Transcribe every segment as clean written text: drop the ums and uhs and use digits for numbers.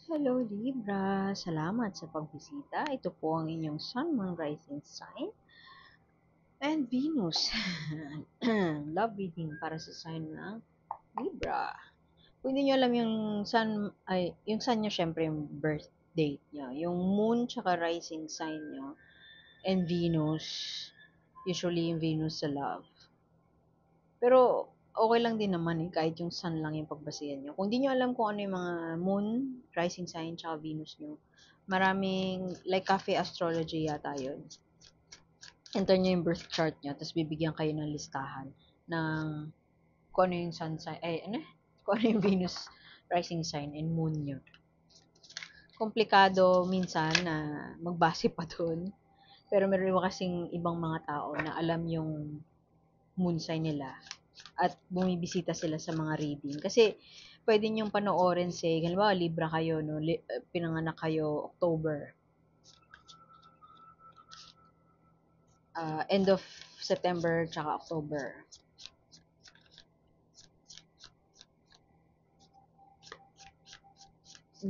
Hello Libra, salamat sa pagbisita. Ito po ang inyong Sun, Moon, Rising Sign and Venus. Love reading para sa sign ng Libra. Kung hindi nyo alam yung sun, ay, yung sun nyo syempre yung birth date nyo. Yung moon tsaka rising sign nyo and Venus, usually yung Venus sa love. Pero okay lang din naman kahit yung sun lang yung pagbasihan nyo. Kung di nyo alam kung ano yung mga moon, rising sign, tsaka Venus nyo, maraming, like cafe astrology yata yun. Enter nyo yung birth chart nyo, tapos bibigyan kayo ng listahan ng kung ano yung sun sign, kung ano yung Venus rising sign and moon nyo. Komplikado minsan na magbase pa dun. Pero meron iba kasing ibang mga tao na alam yung moon sign nila at bumibisita sila sa mga reading. Kasi pwede niyong panoorin say, halimbawa Libra kayo, no? Pinanganak kayo October. End of September tsaka October.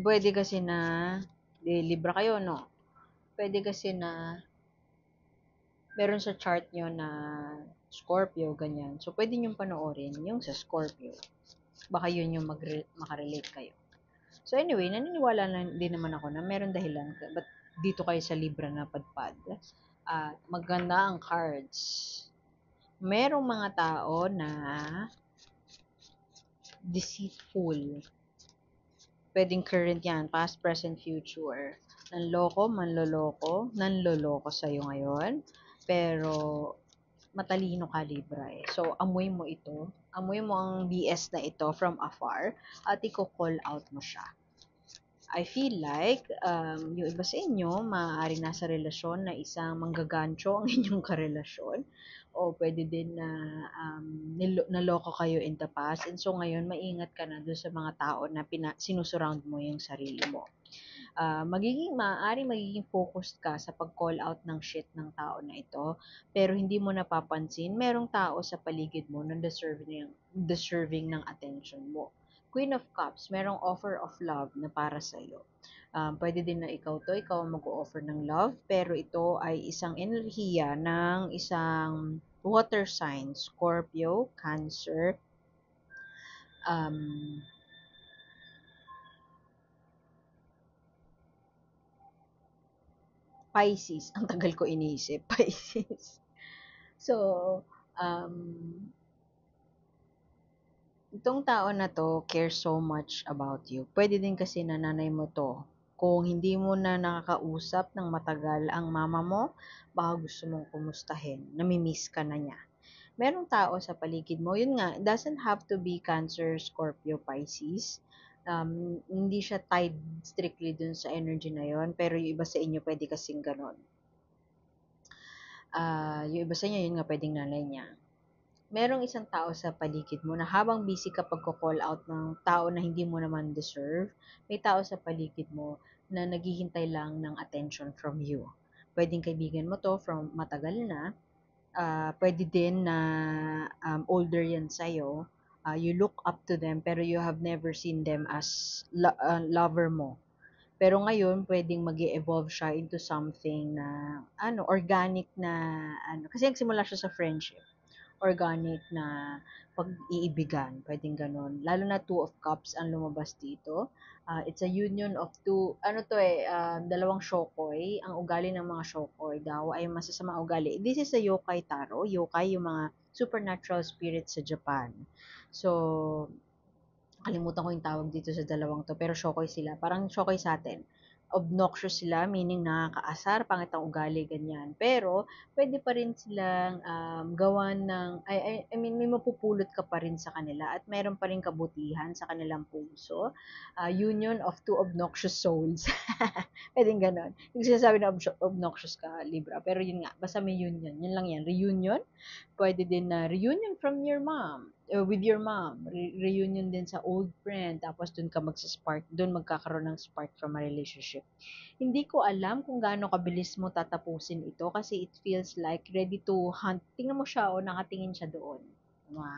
Pwede kasi na, Libra kayo, no? Pwede kasi na meron sa chart nyo na Scorpio, ganyan. So, pwede nyo panoorin yung sa Scorpio. Baka yun yung makarelate kayo. So, anyway, naniniwala na din naman ako na meron dahilan. Ba't dito kayo sa Libra na padpad? At maganda ang cards. Merong mga tao na deceitful. Pwedeng current yan, past, present, future. Nanloko, manloloko, nanloloko sa'yo ngayon. Pero, matalino ka, Libra eh. So, amoy mo ito. Amoy mo ang BS na ito from afar at i-call out mo siya. I feel like, yung iba sa inyo, maaaring nasa relasyon na isang manggagancho ang inyong karelasyon. O pwede din na naloko kayo in the past. And so ngayon, maingat ka na doon sa mga tao na sinusurround mo yung sarili mo. Magiging focused ka sa pag-call out ng shit ng tao na ito, pero hindi mo napapansin, merong tao sa paligid mo na deserving ng attention mo. Queen of Cups, merong offer of love na para sa'yo. Pwede din na ikaw ang mag-o-offer ng love, pero ito ay isang enerhiya ng isang water sign, Scorpio, Cancer, um, Pisces. Ang tagal ko iniisip, Pisces. So, um, itong tao na to cares so much about you. Pwede din kasi na nanay mo to. Kung hindi mo na nakakausap ng matagal ang mama mo, baka gusto mong kumustahin. Namimiss ka na niya. Merong tao sa paligid mo, yun nga, doesn't have to be Cancer, Scorpio, Pisces. Hindi siya tied strictly dun sa energy na yon, pero yung iba sa inyo pwede kasing ganon. Yung iba sa inyo, yun nga pwedeng nanay niya. Merong isang tao sa paligid mo na habang busy ka pagko-call out ng tao na hindi mo naman deserve, may tao sa paligid mo na naghihintay lang ng attention from you. Pwedeng kaibigan mo to from matagal na, pwede din na older yan sa'yo, you look up to them pero you have never seen them as lover mo. Pero ngayon, pwedeng mag evolve siya into something na, organic na, kasi nagsimula siya sa friendship. Organic na pag-iibigan, pwedeng ganon. Lalo na Two of Cups ang lumabas dito. It's a union of two, dalawang shokoy. Ang ugali ng mga shokoy daw ay masasama ugali. This is a yokai taro. Yokai, yung mga supernatural spirits sa Japan. So, kalimutan ko yung tawag dito sa dalawang to, pero shokoy sila. Parang shokoy sa atin. Obnoxious sila, meaning nakakaasar, pangit ang ugali, ganyan. Pero, pwede pa rin silang gawan ng, I mean, may mapupulot ka pa rin sa kanila at meron pa rin kabutihan sa kanilang puso. Union of two obnoxious souls. Pwedeng ganon. Yung sinasabi na obnoxious ka, Libra. Pero yun nga, basta may union. Yun lang yan. Reunion. Pwede din na reunion from your mom, with your mom. Reunion din sa old friend. Tapos dun ka magsispark. Dun magkakaroon ng spark from a relationship. Hindi ko alam kung gaano kabilis mo tatapusin ito kasi it feels like ready to hunt. Tingnan mo siya o nakatingin siya doon. Diba?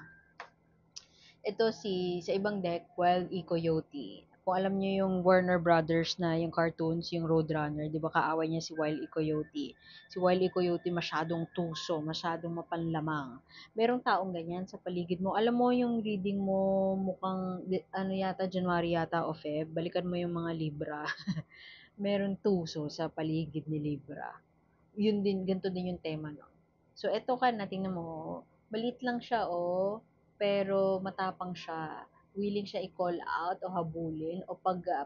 Ito sa ibang deck, Wild E Coyote. Kung alam niyo yung Warner Brothers na yung cartoons, yung Roadrunner, 'di ba kaaway niya si Wile E. Coyote. Si Wile E. Coyote masyadong tuso, masyadong mapanlamang. Merong taong ganyan sa paligid mo. Alam mo yung reading mo mukhang ano yata January yata o Feb, balikan mo yung mga Libra. Meron tuso sa paligid ni Libra. Yun din, ganito din yung tema no. So, eto ka na, tingnan mo, maliit lang siya, oh, pero matapang siya. Willing siya i-call out o habulin o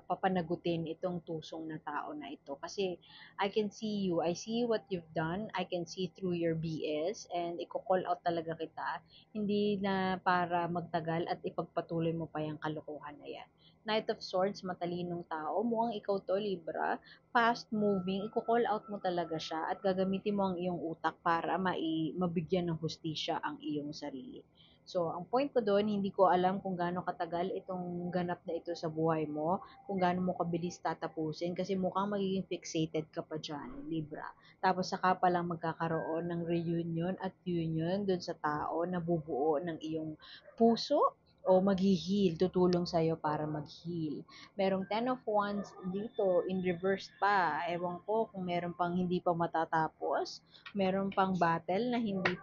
papanagutin itong tusong na tao na ito. Kasi, I can see you. I see what you've done. I can see through your BS and i-call out talaga kita. Hindi na para magtagal at ipagpatuloy mo pa yung kalokohan na yan. Knight of Swords, matalinong tao. Mukhang ikaw to, Libra, fast moving, i-call out mo talaga siya at gagamitin mo ang iyong utak para mabigyan ng hustisya ang iyong sarili. So, ang point ko doon, hindi ko alam kung gaano katagal itong ganap na ito sa buhay mo, kung gaano mo kabilis tatapusin, kasi mukhang magiging fixated ka pa dyan, Libra. Tapos saka pa lang magkakaroon ng reunion at union doon sa tao na bubuo ng iyong puso o mag-heal, tutulong sa'yo para mag-heal. Merong Ten of Wands dito, in reverse pa. Ewan ko kung meron pang hindi pa matatapos. Meron pang battle na hindi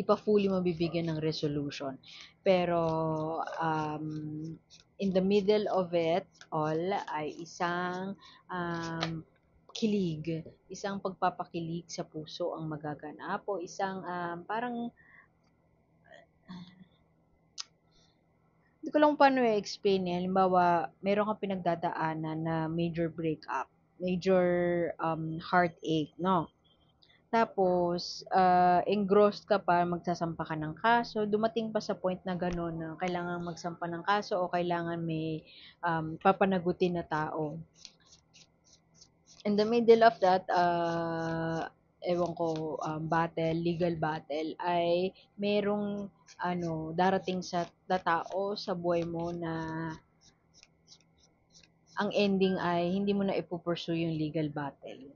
pa fully mabibigyan ng resolution. Pero, um, in the middle of it all ay isang kilig, isang pagpapakilig sa puso ang magaganap o isang parang hindi ko lang paano i-explain eh. Halimbawa, meron kang pinagdadaanan na major breakup, major heartache, no? Tapos, engrossed ka pa, magsasampa ka ng kaso, dumating pa sa point na gano'n na kailangan magsampa ng kaso o kailangan may papanagutin na tao. In the middle of that, ewan ko, battle, legal battle, ay merong darating sa tao sa buhay mo na ang ending ay hindi mo na ipupursue yung legal battle.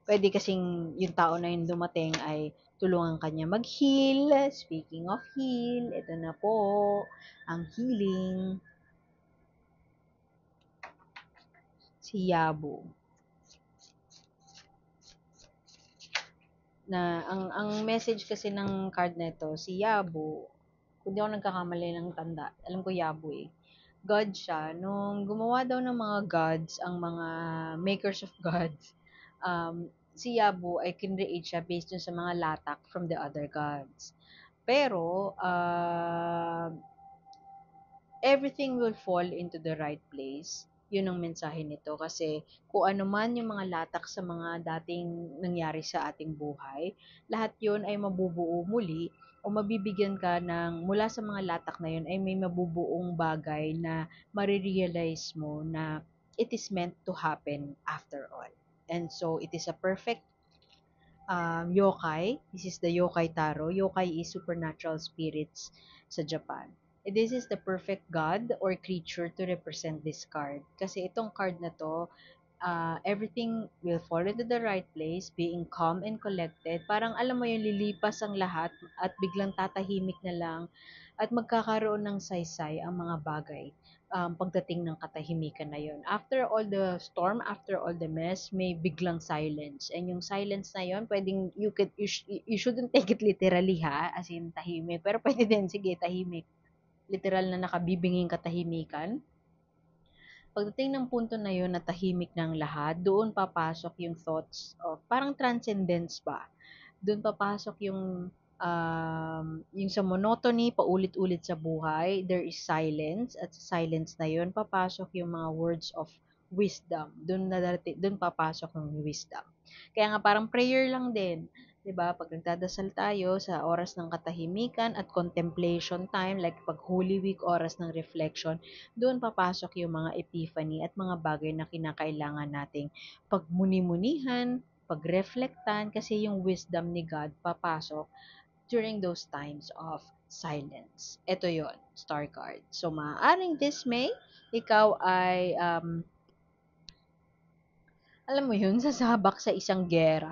Pwede kasing yung tao na yung dumating ay tulungan kanya mag-heal. Speaking of heal, ito na po ang healing, si Yabo. Na ang message kasi ng card na ito, si Yabo, kung di ako nagkakamali ng tanda, alam ko Yabo eh. God siya. Nung gumawa daw ng mga gods, ang mga makers of gods, si Yabo ay kinreate siya based dun sa mga latak from the other gods. Pero, everything will fall into the right place. Yun ang mensahe nito. Kasi kung ano man yung mga latak sa mga dating nangyari sa ating buhay, lahat yun ay mabubuo muli o mabibigyan ka ng, mula sa mga latak na yun, ay may mabubuong bagay na marirealize mo na it is meant to happen after all. And so, it is a perfect yokai. This is the yokai taro. Yokai is supernatural spirits sa Japan. This is the perfect god or creature to represent this card. Kasi itong card na to, everything will fall into the right place, being calm and collected. Parang alam mo yung lilipas ang lahat at biglang tatahimik na lang at magkakaroon ng saysay ang mga bagay pagdating ng katahimikan na yon. After all the storm, after all the mess, may biglang silence. And yung silence na yon, pwedeng you shouldn't take it literally ha, as in tahimik. Pero pwede din, sige, tahimik. Literal na nakabibinging katahimikan. Pagdating ng punto na yun na tahimik ng lahat, doon papasok yung thoughts of parang transcendence ba. Doon papasok yung sa monotony, paulit-ulit sa buhay, there is silence, at sa silence na yun, papasok yung mga words of wisdom. Doon papasok ng wisdom. Kaya nga parang prayer lang din. 'Di ba? Pag nagdadasal tayo sa oras ng katahimikan at contemplation time, like pag Holy Week, oras ng reflection, doon papasok yung mga epiphany at mga bagay na kinakailangan nating pagmuni-munihan, pagreflektan, kasi yung wisdom ni God papasok during those times of silence. Ito yon, star card. So, maaaring this May, ikaw ay alam mo yun, sasabak sa isang giyera.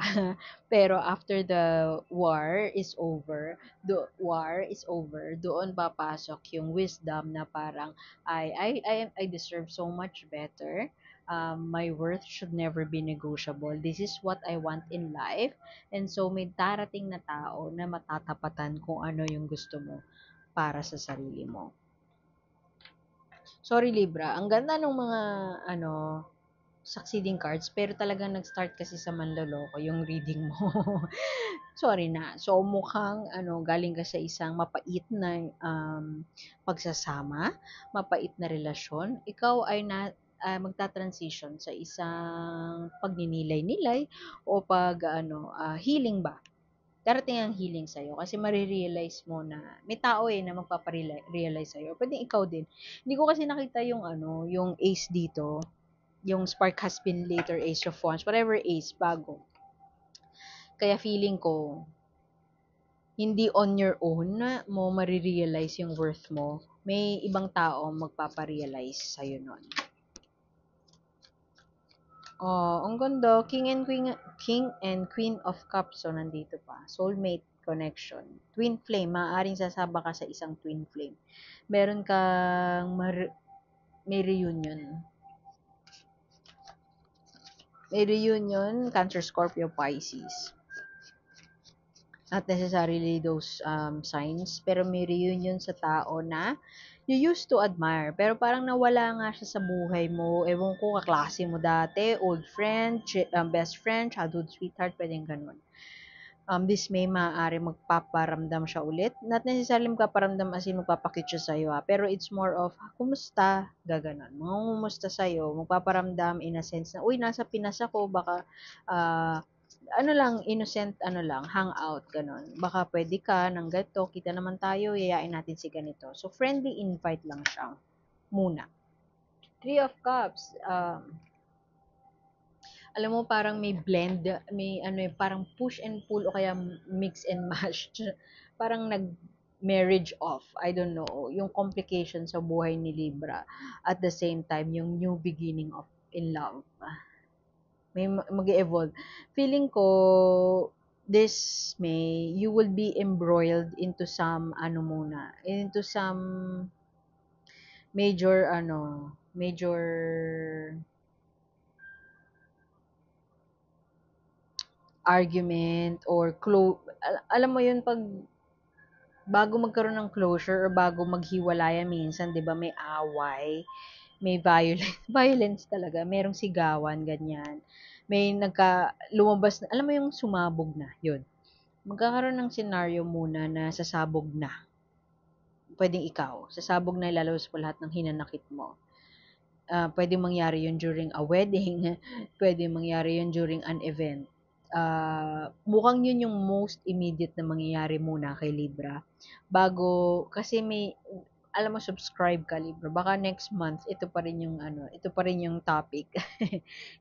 Pero after the war is over, doon papasok yung wisdom na parang, I deserve so much better. My worth should never be negotiable. This is what I want in life. And so, may darating na tao na matatapatan kung ano yung gusto mo para sa sarili mo. Sorry, Libra. Ang ganda ng mga, ano, succeeding cards, pero talagang nag-start kasi sa manloloko yung reading mo. Sorry na. So, mukhang, ano, galing ka sa isang mapait na pagsasama, mapait na relasyon. Ikaw ay magta-transition sa isang pagninilay-nilay o healing ba? Darating ang healing sa'yo kasi marirealize mo na may tao na magpaparealize sa'yo. Pwedeng ikaw din. Hindi ko kasi nakita yung yung ace dito, yung spark has been later ace of wands, whatever ace, bago. Kaya feeling ko, hindi on your own mo marirealize yung worth mo. May ibang tao magpaparealize sa'yo nun. Oh, ang ganda. King and Queen of Cups. So, nandito pa. Soulmate connection. Twin flame. Maaaring sasaba ka sa isang twin flame. Meron kang may reunion. May reunion, Cancer, Scorpio, Pisces. Not necessarily those signs, pero may reunion sa tao na you used to admire, pero parang nawala nga siya sa buhay mo. Ewan ko, kaklase mo dati, old friend, best friend, childhood sweetheart, pwedeng ganun. This may maaari magpaparamdam siya ulit. Not necessarily magpaparamdam as in magpapakit siya sa'yo pero it's more of, kumusta? Gaganon. Mangungumusta sa'yo, magpaparamdam in a sense na, uy, nasa Pinas ako, baka, ano lang, innocent, hangout, ganon. Baka pwede ka, ng ganito, kita naman tayo, yayain natin si ganito. So, friendly invite lang siya, muna. Three of Cups, alam mo parang may blend, may parang push and pull o kaya mix and match. Parang marriage off. I don't know. Yung complication sa buhay ni Libra. At the same time, yung new beginning of in love. May mag-evolve. Feeling ko, this May, you will be embroiled into some, into some major, major argument or alam mo yun, pag bago magkaroon ng closure or bago maghiwalayan minsan, 'di ba, may away, may violence, violence talaga, merong sigawan ganyan. May lumabas na, alam mo yung sumabog na, yun. Magkakaroon ng scenario muna na sasabog na. Pwedeng ikaw, sasabog na ilalabas mo lahat ng hinanakit mo. Pwedeng mangyari yun during a wedding, pwedeng mangyari yun during an event. Mukhang yun yung most immediate na mangyayari muna kay Libra. Bago, kasi alam mo, subscribe ka, Libra. Baka next month, ito pa rin yung topic.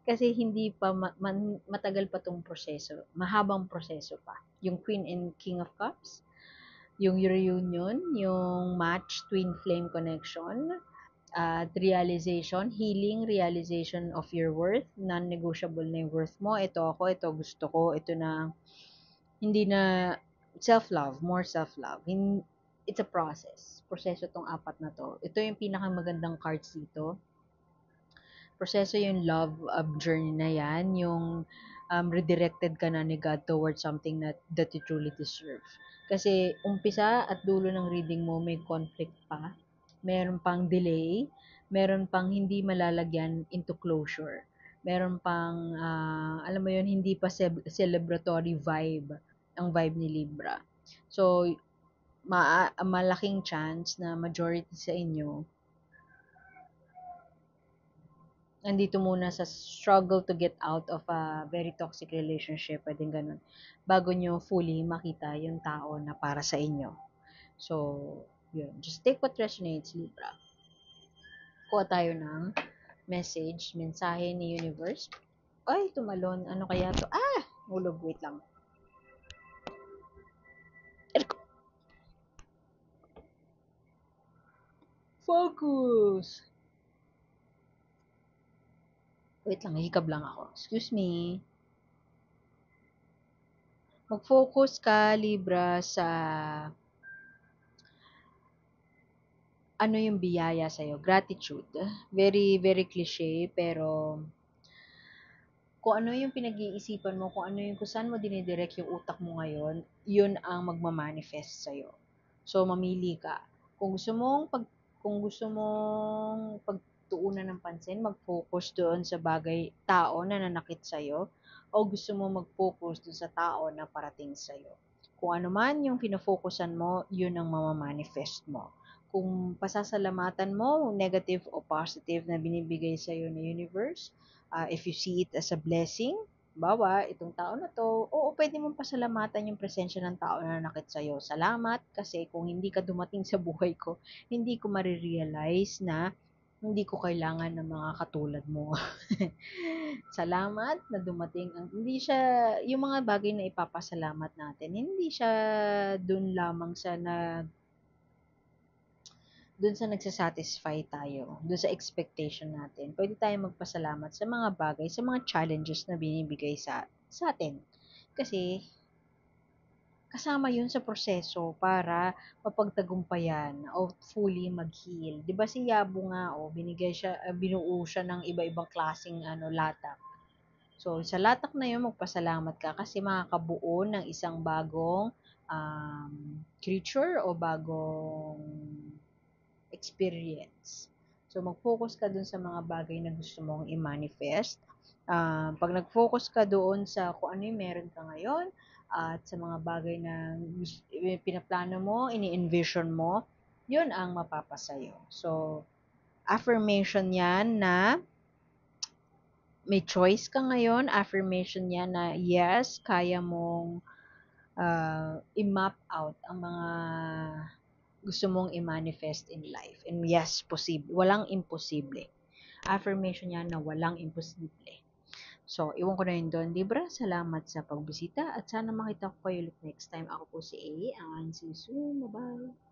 Kasi hindi pa, matagal pa tong proseso. Mahabang proseso pa. Yung Queen and King of Cups, yung reunion, yung match, twin flame connection, healing realization of your worth, non-negotiable na yung worth mo, ito ako, ito gusto ko, ito na, hindi na, self-love, more self-love. It's a process. Proseso tong apat na to. Ito yung pinakamagandang cards dito. Proseso yung love journey na yan, yung redirected ka na ni God towards something that you truly deserve. Kasi umpisa at dulo ng reading mo may conflict pa, meron pang delay, meron pang hindi malalagyan into closure. Meron pang, alam mo yun, hindi pa celebratory vibe ang vibe ni Libra. So, malaking chance na majority sa inyo nandito muna sa struggle to get out of a very toxic relationship, pwedeng ganun, bago nyo fully makita yung tao na para sa inyo. So, yun. Just take what resonates, Libra. Kuha tayo ng mensahe ni universe. Ay, tumalon. Ano kaya to? Hulog. Wait lang. Focus! Wait lang, hikab lang ako. Excuse me. Mag-focus ka, Libra, sa ano yung biyaya sa'yo. Gratitude. Very, very cliche, pero kung ano yung pinag-iisipan mo, kung ano yung kung saan mo dinidirect yung utak mo ngayon, yun ang magma-manifest sa'yo. So, mamili ka. Kung gusto mong pagtuunan ng pansin, mag-focus doon sa bagay, tao na nanakit sa'yo, o gusto mo mag-focus doon sa tao na parating sa'yo. Kung ano man yung pinafocusan mo, yun ang mamamanifest mo. Kung pasasalamatan mo, negative o positive na binibigay sa'yo ng universe, if you see it as a blessing, bawa, itong tao na to, oo, pwede mong pasalamatan yung presensya ng tao na nakit sa'yo. Salamat kasi kung hindi ka dumating sa buhay ko, hindi ko marirealize na hindi ko kailangan ng mga katulad mo. Salamat na dumating ang hindi siya yung mga bagay na ipapasalamat natin, hindi siya dun lamang sa dun sa nagsasatisfy tayo, dun sa expectation natin. Pwede tayong magpasalamat sa mga bagay, sa mga challenges na binibigay sa atin. Kasi kasama yun sa proseso para mapagtagumpayan o fully mag-heal. 'Di ba si Yabo nga, binigay siya, binuo siya ng iba-ibang klaseng latak. So, sa latak na yun, magpasalamat ka kasi makakabuo ng isang bagong creature o bagong experience. So, mag-focus ka dun sa mga bagay na gusto mong i-manifest. Pag nag-focus ka doon sa kung ano yung meron ka ngayon, at sa mga bagay na pinaplano mo, ini-envision mo, yun ang mapapasayo. So, affirmation yan na may choice ka ngayon, affirmation yan na yes, kaya mong i-map out ang mga gusto mong i-manifest in life. And yes, possible. Walang imposible. Affirmation yan na walang imposible. So, iwan ko na yun doon. Libra, salamat sa pagbisita at sana makita ko kayo ulit next time. Ako po si A. And see you soon. Bye-bye.